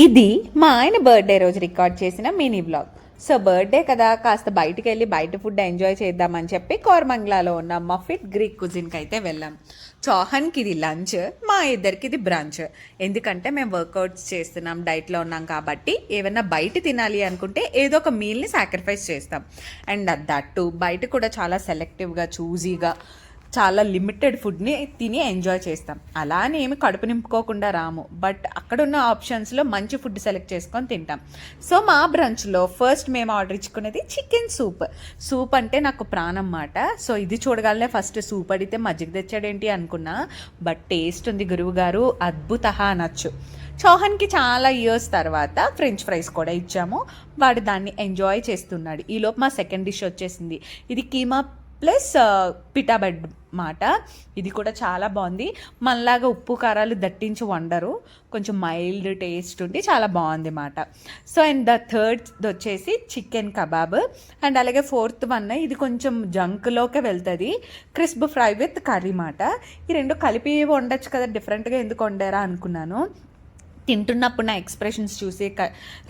ఇది మా ఆయన బర్త్డే రోజు రికార్డ్ చేసిన మినీ వ్లాగ్. సో బర్త్డే కదా, కాస్త బయటికి వెళ్ళి బయట ఫుడ్ ఎంజాయ్ చేద్దామని చెప్పి కోరమంగళలో ఉన్న మఫిట్ గ్రీక్ కుజిన్కి అయితే వెళ్ళాం. చౌహాన్కి ఇది లంచ్, మా ఇద్దరికి ఇది బ్రంచ్. ఎందుకంటే మేము వర్కౌట్స్ చేస్తున్నాం, డైట్లో ఉన్నాం కాబట్టి ఏమైనా బయట తినాలి అనుకుంటే ఏదో ఒక మీల్ని సాక్రిఫైస్ చేస్తాం. అండ్ దట్టు బయట కూడా చాలా సెలెక్టివ్గా, చూజీగా, చాలా లిమిటెడ్ ఫుడ్ని తిని ఎంజాయ్ చేస్తాం. అలా అని ఏమి కడుపు నింపుకోకుండా రాము, బట్ అక్కడున్న ఆప్షన్స్లో మంచి ఫుడ్ సెలెక్ట్ చేసుకొని తింటాం. సో మా బ్రంచ్లో ఫస్ట్ మేము ఆర్డర్ ఇచ్చుకునేది చికెన్ సూప్. సూప్ అంటే నాకు ప్రాణం మాట. సో ఇది చూడగానే ఫస్ట్ సూప్ అడిగితే మజ్జిగ తెచ్చాడేంటి అనుకున్నా, బట్ టేస్ట్ ఉంది గురువు గారు, అద్భుత అనొచ్చు. చౌహాన్కి చాలా ఇయర్స్ తర్వాత ఫ్రెంచ్ ఫ్రైస్ కూడా ఇచ్చాము, వాడు దాన్ని ఎంజాయ్ చేస్తున్నాడు. ఈలోపు మా సెకండ్ డిష్ వచ్చేసింది. ఇది కీమా ప్లస్ పిటా బెడ్ మాట. ఇది కూడా చాలా బాగుంది. మనలాగా ఉప్పు కారాలు దట్టించి వండరు, కొంచెం మైల్డ్ టేస్ట్ ఉండి చాలా బాగుంది మాట. సో అండ్ ద థర్డ్ వచ్చేసి చికెన్ కబాబ్. అండ్ అలాగే ఫోర్త్ వన్ ఇది కొంచెం జంక్లోకే వెళ్తుంది, క్రిస్ప్ ఫ్రై విత్ కర్రీ మాట. ఈ రెండు కలిపి వండొచ్చు కదా, డిఫరెంట్గా ఎందుకు వండారా అనుకున్నాను. తింటున్నప్పుడు నా ఎక్స్ప్రెషన్స్ చూసి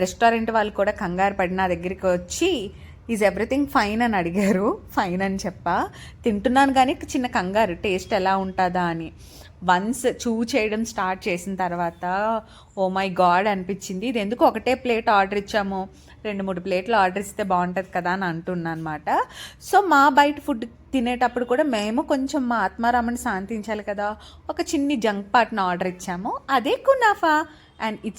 రెస్టారెంట్ వాళ్ళు కూడా కంగారు పడి నా దగ్గరికి వచ్చి ఈజ్ ఎవ్రీథింగ్ ఫైన్ అని అడిగారు. ఫైన్ అని చెప్పా. తింటున్నాను కానీ చిన్న కంగారు, టేస్ట్ ఎలా ఉంటుందా అని. వన్స్ చేయడం స్టార్ట్ చేసిన తర్వాత ఓ మై గాడ్ అనిపించింది. ఇది ఎందుకు ఒకటే ప్లేట్ ఆర్డర్ ఇచ్చాము, 2-3 ప్లేట్లు ఆర్డర్ ఇస్తే బాగుంటుంది కదా అని అంటున్నా అనమాట. సో మా బయట ఫుడ్ తినేటప్పుడు కూడా మేము కొంచెం మా ఆత్మారామని శాంతించాలి కదా, ఒక చిన్ని జంక్ పార్ట్ని ఆర్డర్ ఇచ్చాము. అదే కునాఫా. And it's